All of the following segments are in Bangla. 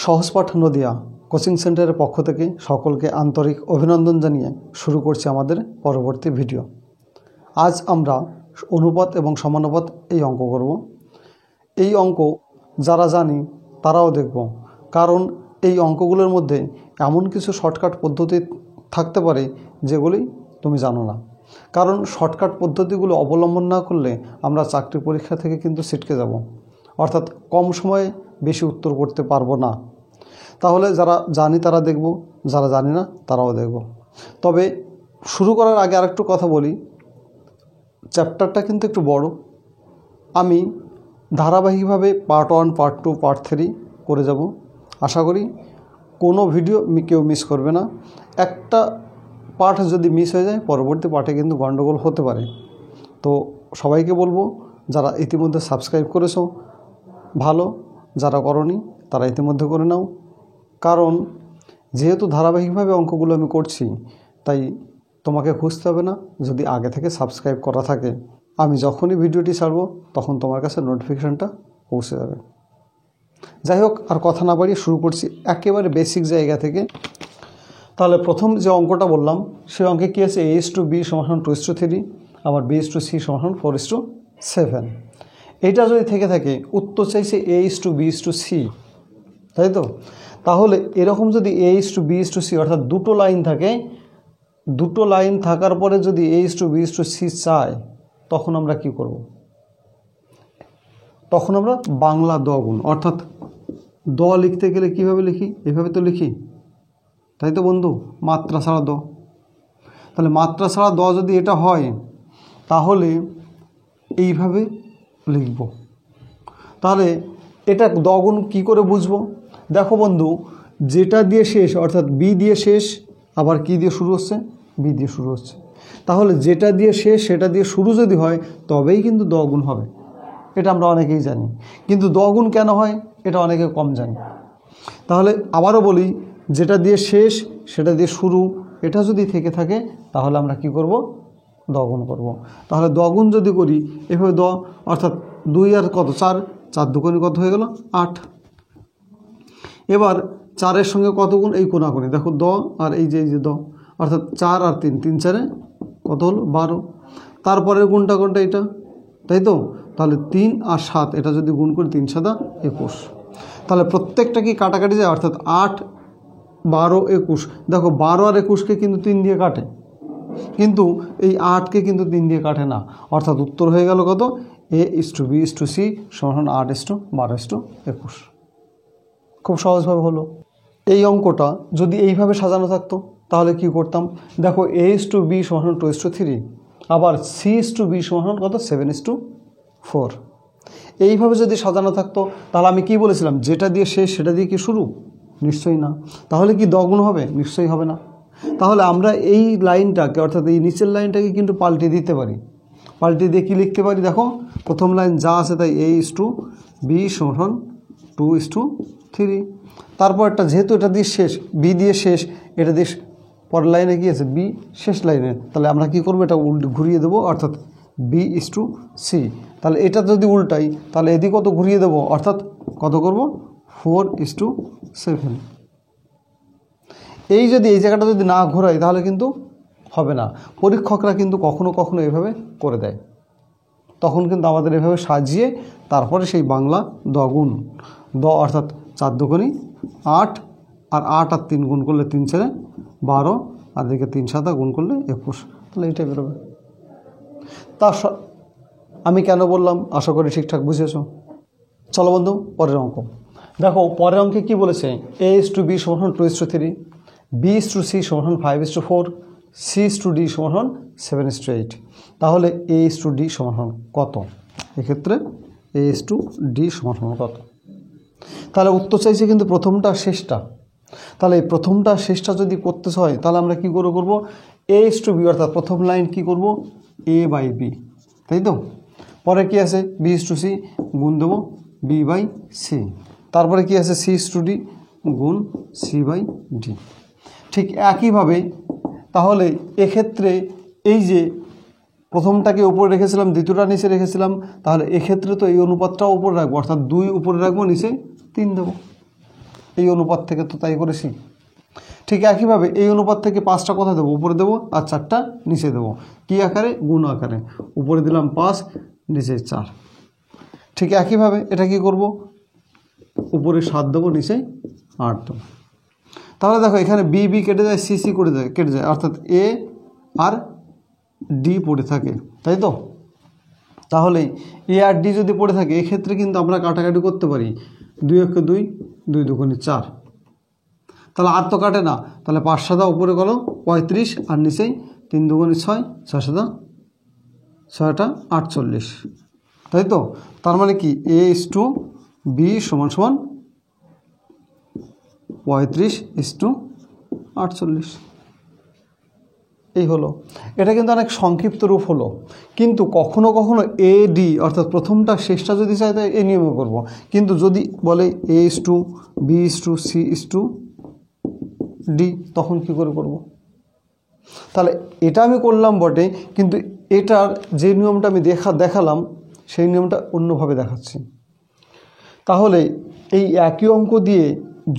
সহজ পাঠ নদিয়া কোচিং সেন্টারের পক্ষ থেকে সকলকে আন্তরিক অভিনন্দন জানিয়ে শুরু করছি আমাদের পরবর্তী ভিডিও। আজ আমরা অনুপাত এবং সমানুপাত এই অঙ্ক করব। এই অঙ্ক যারা জানি তারাও দেখব, কারণ এই অঙ্কগুলোর মধ্যে এমন কিছু শর্টকাট পদ্ধতি থাকতে পারে যেগুলি তুমি জানো না। কারণ শর্টকাট পদ্ধতিগুলো অবলম্বন না করলে আমরা চাকরি পরীক্ষা থেকে কিন্তু ছিটকে যাব, অর্থাৎ কম সময়ে বেশি উত্তর করতে পারবো না। তাহলে যারা জানি তারা দেখব, যারা জানি না তারাও দেখব। তবে শুরু করার আগে আরেকটু কথা বলি, চ্যাপ্টারটা কিন্তু একটু বড়। আমি ধারাবাহিকভাবে পার্ট 1, পার্ট 2, পার্ট 3 করে যাব। আশা করি কোনো ভিডিও কেউ মিস করবে না। একটা পার্ট যদি মিস হয়ে যায় পরবর্তী পার্টে কিন্তু গণ্ডগোল হতে পারে। তো সবাইকে বলবো, যারা ইতিমধ্যে সাবস্ক্রাইব করেছো ভালো, যারা করনি তারা ইতিমধ্যে করে নাও। কারণ যেহেতু ধারাবাহিকভাবে অঙ্কগুলো আমি করছি, তাই তোমাকে খুঁজতে হবে না। যদি আগে থেকে সাবস্ক্রাইব করা থাকে, আমি যখনই ভিডিওটি ছাড়বো তখন তোমার কাছে নোটিফিকেশানটা পৌঁছে যাবে। যাই হোক, আর কথা না বাড়িয়ে শুরু করছি একেবারে বেসিক জায়গা থেকে। তাহলে প্রথম যে অঙ্কটা বললাম সেই অঙ্কে কী আছে, a:b = 2:3, আবার b:c = 4:7। এইটা যদি থেকে থাকে, উত্তর চাইছে a:b:c, তাই তো? তাহলে এরকম যদি a:b:c অর্থাৎ দুটো লাইন থাকে, দুটো লাইন থাকার পরে যদি a:b:c চায়, তখন আমরা কি করব? তখন আমরা বাংলা দ গুণ, অর্থাৎ দ লিখতে গেলে কীভাবে লিখি? এভাবে তো লিখি, তাই তো বন্ধু? মাত্রা ছাড়া দ। তাহলে মাত্রা ছাড়া দ যদি এটা হয়, তাহলে এইভাবে লিখব। তাহলে এটা দ গুণ কী করে বুঝবো? দেখো বন্ধু, যেটা দিয়ে শেষ অর্থাৎ বি দিয়ে শেষ, আবার কি দিয়ে শুরু হচ্ছে? বি দিয়ে শুরু হচ্ছে। তাহলে যেটা দিয়ে শেষ সেটা দিয়ে শুরু যদি হয় তবেই কিন্তু দ গুণ হবে। এটা আমরা অনেকেই জানি, কিন্তু দ গুণ কেন হয় এটা অনেকে কম জানি। তাহলে আবারও বলি, যেটা দিয়ে শেষ সেটা দিয়ে শুরু, এটা যদি থেকে থাকে তাহলে আমরা কি করব? দ গুণ করব। তাহলে দ গুণ যদি করি এভাবে দ, অর্থাৎ 2 আর কত 4, 4 দুগুণে কত হয়ে গেল? 8। এবার 4-এর সঙ্গে কত গুণ? এই কোণাকুণি দেখো, দ আর এই যে দ, অর্থাৎ 4 আর 3, 3 4-এ কত হলো? 12। তারপরের গুণটা কোনটা? এটা, তাই তো? তাহলে 3 আর 7 এটা যদি গুণ করি 3 7 21। তাহলে প্রত্যেকটা কি কাটাকাটি যায়, অর্থাৎ 8 12 21। দেখো 12 আর 21কে কিন্তু 3 দিয়ে কাটে, কিন্তু এই 8কে কিন্তু 3 দিয়ে কাটে না। অর্থাৎ উত্তর হয়ে গেল কত? a:b:c = 8:12:21। খুব সহজভাবে হলো। এই অঙ্কটা যদি এইভাবে সাজানো থাকতো তাহলে কি করতাম? দেখো a:b = 2:3, আবার c:b = কত? 7:4। এইভাবে যদি সাজানো থাকতো তাহলে আমি কি বলেছিলাম? যেটা দিয়ে শেষ সেটা দিয়ে কি শুরু? নিশ্চয়ই না। তাহলে কি দ গুণ হবে? নিশ্চয়ই হবে না। তাহলে আমরা এই লাইনটাকে, অর্থাৎ এই নিচের লাইনটাকে কিন্তু পাল্টে দিতে পারি। পাল্টে দিয়ে কী লিখতে পারি? দেখো প্রথম লাইন যা আছে তাই a:b = 2:3। তারপরটা যেহেতু এটা দিয়ে শেষ, বি দিয়ে শেষ, এটা দিয়ে পরের লাইনে কি আছে? বি শেষ লাইনে। তাহলে আমরা কি করব? এটা ঘুরিয়ে দেবো, অর্থাৎ b:c। তাহলে এটা যদি উল্টাই তাহলে এদিকে কত ঘুরিয়ে দেবো, অর্থাৎ কত করব? 4:7। এই যদি এই জায়গাটা যদি না ঘোরাই তাহলে কিন্তু হবে না। পরীক্ষকরা কিন্তু কখনো কখনো এভাবে করে দেয়, তখন কিন্তু আমাদের এভাবে সাজিয়ে তারপরে সেই বাংলা দ গুণ, দ অর্থাৎ 4 দুগুণে 8, আর 8 আর 3 গুণ করলে 3 4-এ 12, আর দিকে 3 7 গুণ করলে 21। তাহলে এইটাই বেরোবে। তা আমি কেন বললাম আশা করি ঠিকঠাক বুঝেছো। চলো বন্ধু পরের অঙ্ক দেখো। পরের অঙ্কে কি বলেছে? a:b = 2:3, b:c = 5:4, c:d = 7:8। তাহলে a:d = কত? এক্ষেত্রে a:d = কত? তাহলে উত্তর চাইছে কিন্তু প্রথমটা শেষটা। তাহলে এই প্রথমটা শেষটা যদি করতে হয় তাহলে আমরা কি করব? a:b অর্থাৎ প্রথম লাইন কি করব? a/b, তাই তো? পরে কি আছে? b:c গুণ দেবো b/c। তারপরে কি আছে? c:d গুণ c/d। ঠিক একইভাবে তাহলে এক্ষেত্রে এই যে প্রথমটাকে উপরে রেখেছিলাম, দ্বিতীয়টা নিচে রেখেছিলাম, তাহলে এক্ষেত্রে তো এই অনুপাতটাও উপরে রাখবো, অর্থাৎ 2 উপরে রাখবো, নিচে 3 দেবো। এই অনুপাত থেকে তো তাই করেছি। ঠিক একইভাবে এই অনুপাত থেকে 5টা কোথায় দেবো? উপরে দেবো, আর 4টা নিচে দেবো। কি আকারে? গুণ আকারে। উপরে দিলাম 5, নিচে 4। ঠিক একইভাবে এটা কি করব? উপরে 7 দেবো, নিচে 8 দেবো। তাহলে দেখো এখানে বি বি কেটে যায়, সি সি কেটে যায়, অর্থাৎ এ আর ডি পড়ে থাকে, তাই তো? তাহলে এ আর ডি যদি পড়ে থাকে এক্ষেত্রে কিন্তু আমরা কাটাকাটি করতে পারি। 2 একে 2, 2 দুগুণে 4। তাহলে আর তো কাটে না, তাহলে 5 7 উপরে গেল 35, আর নিচেই 3 দুগুণে 6, 6 7 6টা 48, তাই তো? তার মানে কি A/B সমান সমান 35/48, এই হলো। এটা কিন্তু অনেক সংক্ষিপ্ত রূপ হলো, কিন্তু কখনো কখনো AD অর্থাৎ প্রথমটা শেষটা যদি চাই তাই এই নিয়মে করব, কিন্তু যদি বলে A/B/C/D তখন কি করে করব? তাহলে এটা আমি করলাম বটে, কিন্তু এটার যে নিয়মটা আমি দেখালাম সেই নিয়মটা অন্যভাবে দেখাচ্ছি। তাহলে এই একই অঙ্ক দিয়ে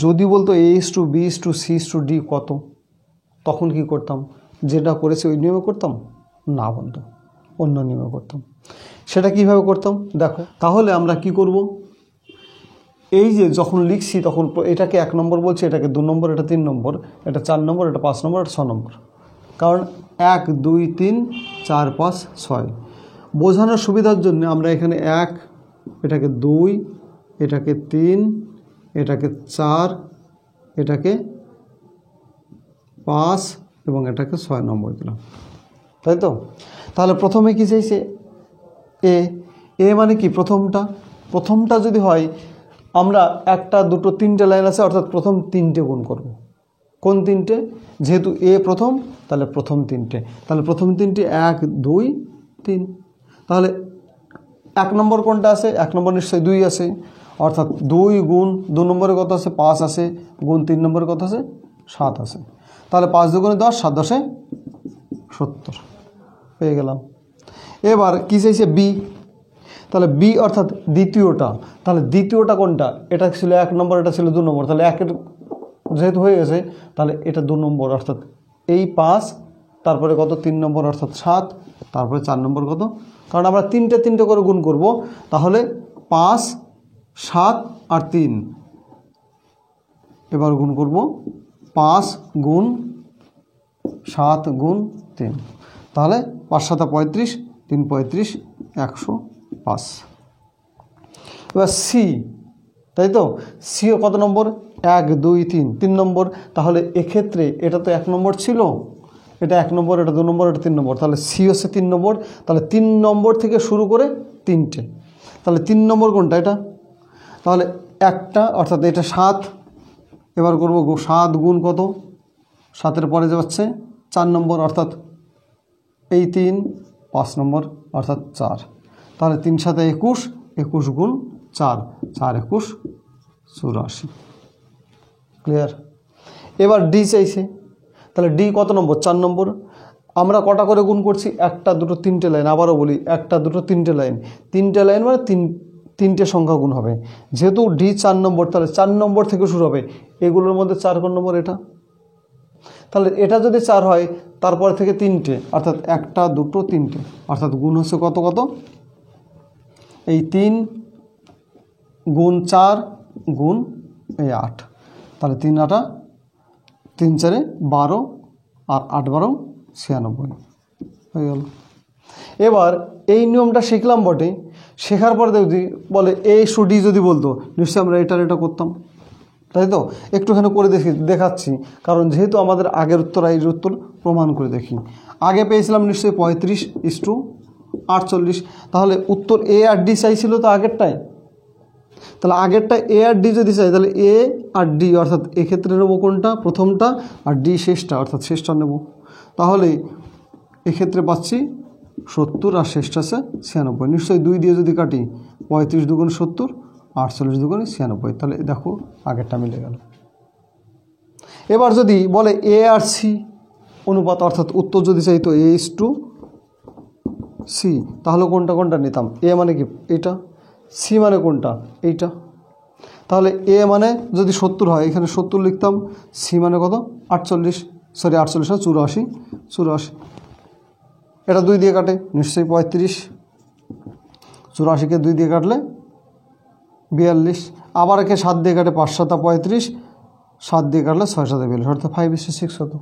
যদি বলতো A/B/C/D কত, তখন কি করতাম? যেটা করেছি ওই নিয়মে করতাম না বন্ধু, অন্য নিয়মে করতাম। সেটা কিভাবে করতাম দেখো। তাহলে আমরা কি করব? এই যে যখন লিখছি তখন এটাকে 1 নম্বর বলছি, এটাকে 2 নম্বর, এটা 3 নম্বর, এটা 4 নম্বর, এটা 5 নম্বর, এটা 6 নম্বর। কারণ 1 2 3 4 5 6 বোঝানোর সুবিধার জন্য আমরা এখানে 1, এটাকে 2, এটাকে 3, এটাকে 4, এটাকে 5 এবং এটাকে 6 নম্বর দিলাম, তাই তো? তাহলে প্রথমে কি চাইছে? এ মানে কি? প্রথমটা যদি হয় আমরা 1টা 2টো 3টে লাইন আছে, অর্থাৎ প্রথম 3টে গুণ করব। কোন 3টে? যেহেতু এ প্রথম, তাহলে প্রথম 3টে। তাহলে প্রথম 3টে 1 2 3। তাহলে 1 নম্বর কোনটা আছে? 1 নম্বর নিশ্চয়ই 2 আছে, অর্থাৎ 2 গুণ 2 নম্বরে কত আছে? 5 আছে, গুণ 3 নম্বরে কত আছে? 7 আছে। তাহলে 5 দুগুণে 10, 7 10 70 পেয়ে গেলাম। এবার কি চাইছে? বি। তাহলে বি অর্থাৎ দ্বিতীয়টা। তাহলে দ্বিতীয়টা কোনটা? এটা ছিল 1 নম্বর, এটা ছিল 2 নম্বর। তাহলে 1-এর যেহেতু হয়ে গেছে, তাহলে এটা 2 নম্বর, অর্থাৎ এই 5, তারপরে কত? 3 নম্বর অর্থাৎ 7, তারপরে 4 নম্বর কত? কারণ আমরা 3টে করে গুণ করব, তাহলে 5 7 আর 3। এবার গুণ করব 5 গুণ 7 গুণ 3, তাহলে 5 7 35, 3 35, 105। এবার সি, তাই তো? সিও কত নম্বর? 1 2 3 3 নম্বর। তাহলে এক্ষেত্রে এটা তো 1 নম্বর ছিল, এটা 1 নম্বর, এটা 2 নম্বর, এটা 3 নম্বর। তাহলে সি হচ্ছে 3 নম্বর। তাহলে 3 নম্বর থেকে শুরু করে 3টে। তাহলে 3 নম্বর কোনটা? এটা। তাহলে একটা, অর্থাৎ এটা 7। এবার করব 7 গুণ কত? 7-এর পরে যাচ্ছে 4 নম্বর, অর্থাৎ এই 3, 5 নম্বর অর্থাৎ 4। তাহলে 3 7 21, 21 গুণ 4, 4 21 84। ক্লিয়ার? এবার ডি চাইছে, তাহলে ডি কত নম্বর? 4 নম্বর। আমরা কটা করে গুণ করছি? 1টা 2টো 3টে লাইন। আবারও বলি, 1টা 2টো 3টে লাইন। 3টে লাইন মানে 3টে সংখ্যা গুণ হবে। যেহেতু ডি 4 নম্বর, তাহলে 4 নম্বর থেকে শুরু হবে। এগুলোর মধ্যে 4 কোন নম্বর? এটা। তাহলে এটা যদি 4 হয়, তারপরে থেকে 3টে, অর্থাৎ 1টা 2টো 3টে, অর্থাৎ গুণ হচ্ছে কত কত? এই 3 গুণ 4 গুণ এই 8। তাহলে 3 8 3 4 12, আর 8 12 96 হয়ে গেল। এবার এই নিয়মটা শিখলাম বটে, শেখার পরে যদি বলে A/D যদি বলতো, নিশ্চয়ই আমরা এটা করতাম, তাই তো? একটুখানি করে দেখাচ্ছি, কারণ যেহেতু আমাদের আগের উত্তর আর এর উত্তর প্রমাণ করে দেখি। আগে পেয়েছিলাম নিশ্চয়ই 35/48। তাহলে উত্তর এ আর ডি চাইছিল তো আগেরটাই। তাহলে আগেরটা এ আর ডি যদি চাই, তাহলে এ আর ডি অর্থাৎ এক্ষেত্রে নেবো কোনটা? প্রথমটা, আর ডি শেষটা, অর্থাৎ শেষটা নেব। তাহলে এক্ষেত্রে পাচ্ছি 70, আর শেষটা আছে 96। নিশ্চয়ই 2 দিয়ে যদি কাটি, 35 দুগুণে 70, 48 দুগুণে 96। তাহলে দেখো আগেরটা মিলে গেল। এবার যদি বলে এ আর সি অনুপাত, অর্থাৎ উত্তর যদি চাই তো A/C, তাহলে কোনটা কোনটা নিতাম? এ মানে কি? এটা। সি মানে কোনটা? এইটা। তাহলে এ মানে যদি 70 হয়, এখানে 70 লিখতাম, সি মানে কত 48, সরি 48 না 84, এটা 2 দিয়ে কাটে নিশ্চয়ই 35, 84কে 2 দিয়ে কাটলে 42, আবার একে 7 দিয়ে কাটে 5 7 35, 7 দিয়ে কাটলে 6 7 42, অর্থাৎ 5:6 হতো।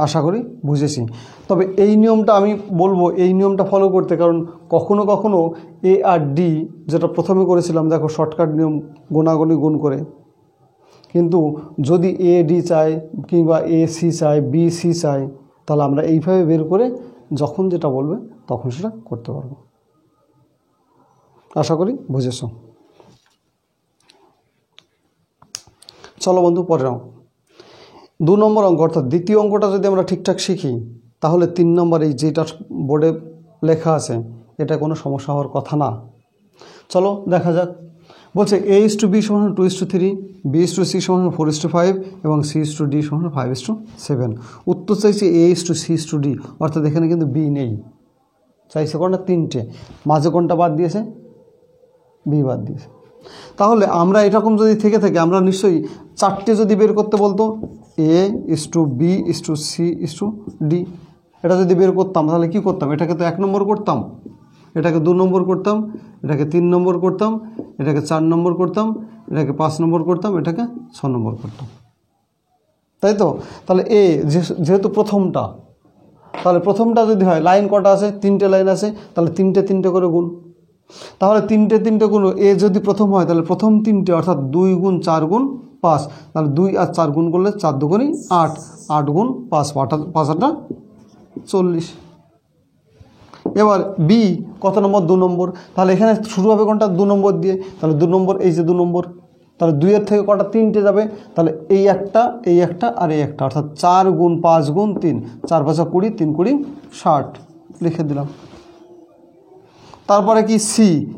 আশা করি বুঝেছি। তবে এই নিয়মটা আমি বলবো এই নিয়মটা ফলো করতে, কারণ কখনো কখনো এ আর ডি যেটা প্রথমে করেছিলাম দেখো শর্টকাট নিয়ম গোনাগুনি গুণ করে, কিন্তু যদি এ ডি চাই কিংবা এ সি চাই বি সি চাই তাহলে আমরা এইভাবে বের করে যখন যেটা বলবে তখন সেটা করতে পারবো। আশা করি বুঝেছো। চলো বন্ধু পরে নাও 2 নম্বর অঙ্ক, অর্থাৎ দ্বিতীয় অঙ্কটা যদি আমরা ঠিকঠাক শিখি তাহলে 3 নম্বর এই যেটা বোর্ডে লেখা আছে এটা কোনো সমস্যা হওয়ার কথা না। চলো দেখা যাক। বলছে a:b = 2:3, b:c = 4:5 এবং c:d = 5:7। উত্তর চাইছে a:c:d, অর্থাৎ এখানে কিন্তু b নেই, চাইছে কোনটা 3টে, মাঝে কোনটা বাদ দিয়েছে, b বাদ দিয়েছে। তাহলে আমরা এরকম যদি থেকে থাকে আমরা নিশ্চয়ই 4টে যদি বের করতে বলতো a:b:c:d, এটা যদি বের করতাম তাহলে কি করতাম, এটাকে তো 1 নম্বর করতাম, এটাকে 2 নম্বর করতাম, এটাকে 3 নম্বর করতাম, এটাকে 4 নম্বর করতাম, এটাকে 5 নম্বর করতাম, এটাকে 6 নম্বর করতাম, তাই তো। তাহলে এ যেহেতু প্রথমটা, তাহলে প্রথমটা যদি হয় লাইন কটা আছে, 3টে লাইন আছে, তাহলে 3টে করে গুণ, তাহলে 3টে গুণ, এ যদি প্রথম হয় তাহলে প্রথম 3টে অর্থাৎ 2 গুণ 4 গুণ 5, তাহলে 2 আর 4 গুণ করলে 4 2 8, 8 গুণ 5 5 8 40। এবার বি কত নম্বর, 2 নম্বর, তাহলে এখানে শুরু হবে কোনটা 2 নম্বর দিয়ে, তাহলে 2 নম্বর, এই যে 2 নম্বর, তাহলে 2-এর থেকে কটা 3টে যাবে, তাহলে এই একটা আর এই একটা, অর্থাৎ 4 গুণ 5 গুণ 3, 4 5 20, 3 20 60 লিখে দিলাম। তারপরে কি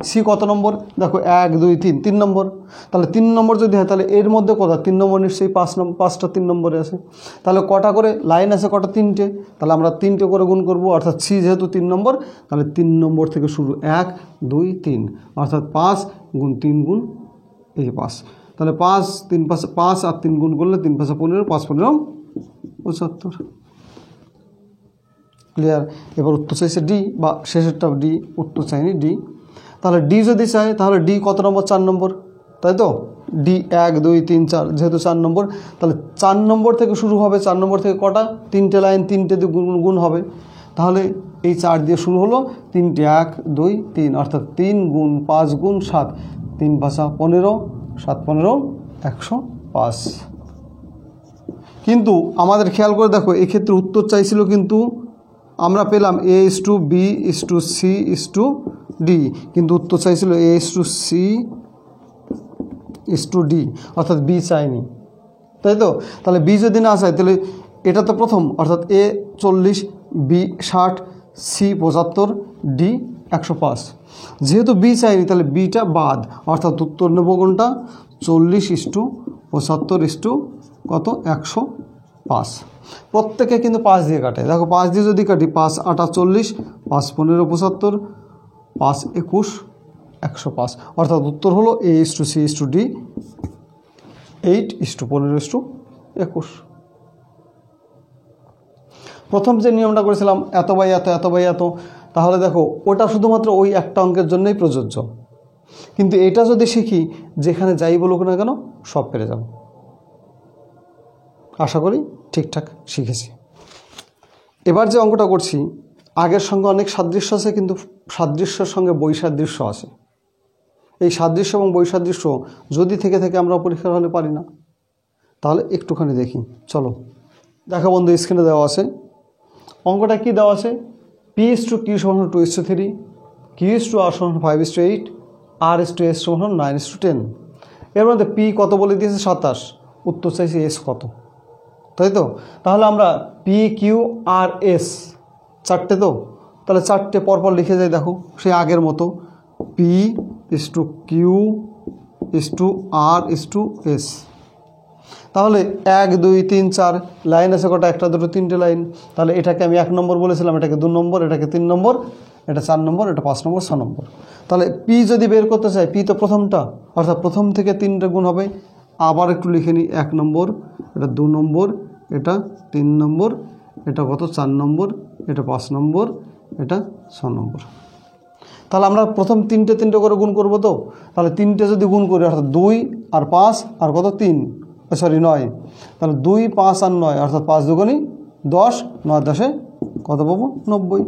সি কত নম্বর, দেখো 1 2 3, 3 নম্বর, তাহলে 3 নম্বর যদি হয় তাহলে এর মধ্যে কত 3 নম্বর নিশ্চয়ই 5টা 3 নম্বরে আছে, তাহলে কটা করে লাইন আছে, কটা 3টে, তাহলে আমরা 3টে করে গুণ করব, অর্থাৎ সি যেহেতু 3 নম্বর তাহলে 3 নম্বর থেকে শুরু 1 2 3, অর্থাৎ 5 গুণ 3 গুণ এই 5, তাহলে 5 3 5 আর 3 গুণ করলে 3 5 15, 5 15 75। ক্লিয়ার। এবার উত্তর চাইছে ডি, বা শেষেরটা ডি, উত্তর চাইনি ডি। তাহলে ডি যদি চাই তাহলে ডি কত নম্বর, 4 নম্বর, তাই তো। ডি 1 2 3 4, যেহেতু 4 নম্বর তাহলে 4 নম্বর থেকে শুরু হবে, 4 নম্বর থেকে কটা 3টে লাইন, 3টে গুণ হবে, তাহলে এই 4 দিয়ে শুরু হলো, 3টে 1 2 3, অর্থাৎ 3 গুণ 5 গুণ 7, 3 5 15, 7 15 105। কিন্তু আমাদের খেয়াল করে দেখো এক্ষেত্রে উত্তর চাইছিল কিন্তু আমরা পেলাম a:b:c:d, কিন্তু উত্তর চাইছিল a:c:d, অর্থাৎ বি চাইনি, তাই তো। তাহলে বি যদি না চাই তাহলে এটা তো প্রথম, অর্থাৎ a 40, বি 60, সি 75, ডি 105। যেহেতু বি চাইনি তাহলে বিটা বাদ, অর্থাৎ উত্তর নেব কোনটা 40:75 কত 105। প্রত্যেকে কিন্তু 5 দিয়ে কাটে, দেখো 5 দিয়ে যদি কাটি 5 8 40, 5 15 75, 5 21 105, অর্থাৎ উত্তর হলো a:c:d 8:15:21। প্রথম যে নিয়মটা করেছিলাম এত বাই এত, এত বাই এত, তাহলে দেখো ওটা শুধুমাত্র ওই একটা অঙ্কের জন্যই প্রযোজ্য, কিন্তু এটা যদি শিখি যেখানে যাই বলুক না কেন সব পেরে যাব। আশা করি ঠিকঠাক শিখেছি। এবার যে অঙ্কটা করছি আগের সঙ্গে অনেক সাদৃশ্য আছে, কিন্তু সাদৃশ্যের সঙ্গে বৈসাদৃশ্য আছে। এই সাদৃশ্য এবং বৈসাদৃশ্য যদি থেকে আমরা পরীক্ষার হলে পারি না, তাহলে একটুখানি দেখি। চলো দেখো বন্ধু, স্ক্রিনে দেওয়া আছে অঙ্কটা কি দেওয়া আছে, p/q = 2:3, q/r = 5:8, r/s = 9:10। এর মধ্যে p কত বলে দিয়েছে 27, উত্তর চাইছে s কত, তাই তো। তাহলে আমরা p q r s 4টে, তো তাহলে 4টে পরপর লিখে যাই, দেখো সেই আগের মতো p/q r s। তাহলে 1 2 3 4 লাইন আছে কটা, 1 2 3টে লাইন, তাহলে এটাকে আমি 1 নম্বর বলেছিলাম, এটাকে 2 নম্বর, এটাকে 3 নম্বর, এটা 4 নম্বর, এটা 5 নম্বর, 6 নম্বর। তাহলে পি যদি বের করতে চাই, পি তো প্রথমটা, অর্থাৎ প্রথম থেকে 3টে গুণ হবে। আবার একটু লিখে নিই, 1 নম্বর, এটা 2 নম্বর, এটা 3 নম্বর, এটা কত 4 নম্বর, এটা 5 নম্বর, এটা 6 নম্বর। তাহলে আমরা প্রথম 3টে করে গুণ করব। তো তাহলে 3টে যদি গুণ করি, অর্থাৎ 2 আর 5 আর কত 3, সরি 9, তাহলে 2, 5 আর 9, অর্থাৎ 5 দুগুণই 10, 9 10-এ কত পাবো 90।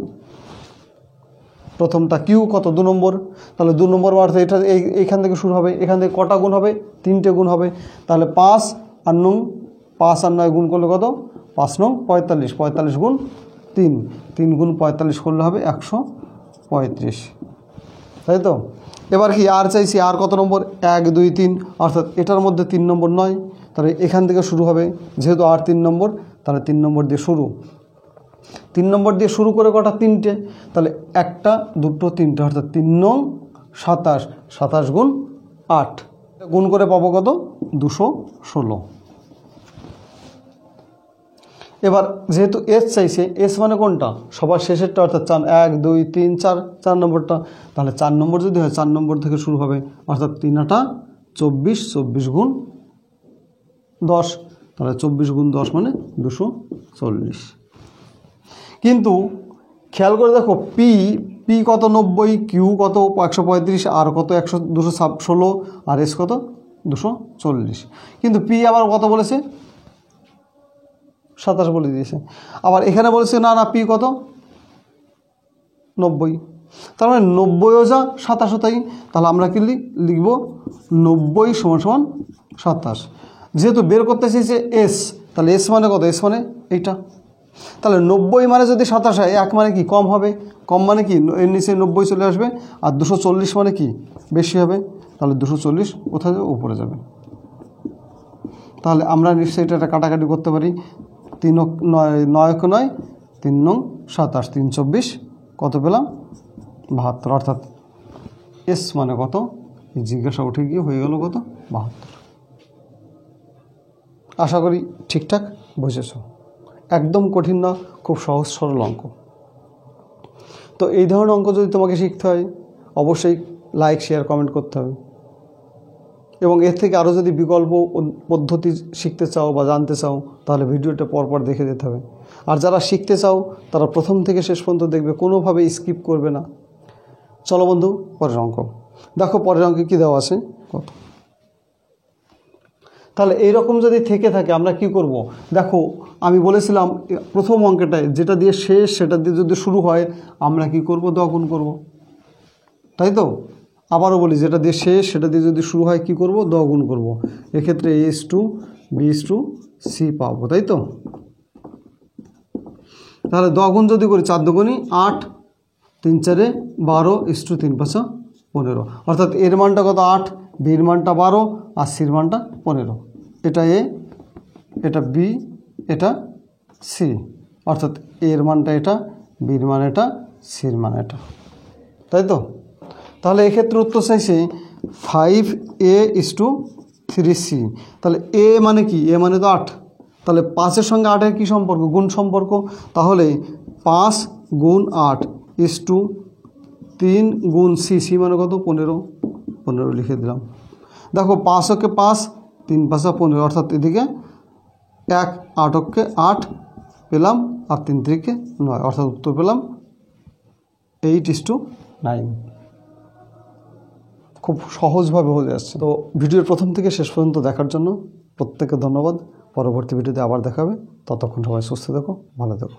প্রথমটা কিউ কত 2 নম্বর, তাহলে 2 নম্বর অর্থাৎ এটা এইখান থেকে শুরু হবে, এখান থেকে কটা গুণ হবে 3টে গুণ হবে। তাহলে 5 আর 9 গুণ করলে কত 5 9 45, 45 গুণ 3, 3 গুণ 45 করলে হবে 135, তাই তো। এবার কি আর চাইছি, আর কত নম্বর 1 2 3, অর্থাৎ এটার মধ্যে 3 নম্বর 9, তাহলে এখান থেকে শুরু হবে, যেহেতু আর 3 নম্বর তাহলে 3 নম্বর দিয়ে শুরু। 3 নম্বর দিয়ে শুরু করে কটা 3টে, তাহলে 1টা 2টো 3টে, অর্থাৎ 3 9 27, 27 গুণ 8, গুণ করে পাবো কত 216। এবার যেহেতু এস চাইছে, এস মানে কোনটা সবার শেষেরটা, অর্থাৎ 1 2 3 4, 4 নম্বরটা। তাহলে 4 নম্বর যদি হয় 4 নম্বর থেকে শুরু হবে, অর্থাৎ 3 8 24, 24 গুণ 10, তাহলে 24 গুণ 10 মানে 240। কিন্তু খেয়াল করে দেখো, পি কত 90, কিউ কত 135, আর কত 216, আর এস কত 240। কিন্তু পি আবার কত বলেছে 27 বলে দিয়েছে। আবার এখানে বলেছে না পি কত 90, তার মানে 90ও যা 27ও তাই। তাহলে আমরা কি লিখব 90 = 27। যেহেতু বের করতে চাইছে এস, তাহলে এস মানে কত, এস মানে এইটা। তাহলে 90 মানে যদি 27 হয়, 1 মানে কি কম হবে, কম মানে কি এর নিচে 90 চলে আসবে, আর 240 মানে কি বেশি হবে, তাহলে 240 কোথায় যাবে, উপরে যাবে। তাহলে আমরা নিশ্চয়ই এটা কাটাকাটি করতে পারি, 3 9 9, 3 9 27, 3 24 কত পেলাম 72, অর্থাৎ এস মানে কত, জিজ্ঞাসা উঠে গিয়ে হয়ে গেল কত 72। আশা করি ঠিকঠাক বুঝেছ। একদম কঠিন না, খুব সহজ সরল অঙ্ক। তো এই ধরনের অঙ্ক যদি তোমাকে শিখতে হয়, অবশ্যই লাইক শেয়ার কমেন্ট করতে হবে। এবং এর থেকে আরও যদি বিকল্প পদ্ধতি শিখতে চাও বা জানতে চাও, তাহলে ভিডিওটা পরপর দেখে যেতে হবে। আর যারা শিখতে চাও তারা প্রথম থেকে শেষ পর্যন্ত দেখবে, কোনোভাবে স্কিপ করবে না। চলো বন্ধু, পরের অঙ্ক দেখো। পরের অঙ্কে কী দেওয়া আছে কত। তাহলে এইরকম যদি থেকে থাকে আমরা কি করব, দেখো আমি বলেছিলাম প্রথম অঙ্কটায় যেটা দিয়ে শেষ সেটা দিয়ে যদি শুরু হয় আমরা কি করব, দ্বিগুণ করব, তাই তো। আবারও বলি, যেটা দিয়ে শেষ সেটা দিয়ে যদি শুরু হয় কি করব, দ্বিগুণ করব। এক্ষেত্রে a/2 b/2 c পাবো, তাই তো। তাহলে দ্বিগুণ যদি করি 4 দুগুণী 8, 3 4 12, 3 5 15, অর্থাৎ এর মানটা কত 8, বির মানটা 12, আর সির মানটা 15। এটা এ, এটা বি, এটা সি, অর্থাৎ এর মানটা এটা, বির মান এটা, সির মান এটা, তাই তো। তাহলে এক্ষেত্রে উত্তর চাইছে 5a/3c। তাহলে এ মানে কি, এ মানে তো 8, তাহলে 5-এর সঙ্গে 8-এর কী সম্পর্ক, গুণ সম্পর্ক। তাহলে 5 গুণ 8/3 গুণ সি, সি মানে কত 15 লিখে দিলাম। দেখো 5 ওকে 5, 3 5 15, অর্থাৎ এদিকে 1 8 ওকে 8 পেলাম, আর 3 3 9, অর্থাৎ উত্তর পেলাম 8:9। খুব সহজভাবে হয়ে যাচ্ছে। তো ভিডিওর প্রথম থেকে শেষ পর্যন্ত দেখার জন্য প্রত্যেককে ধন্যবাদ। পরবর্তী ভিডিওতে আবার দেখাবে, ততক্ষণ সবাই সুস্থ থেকো, ভালো থেকো।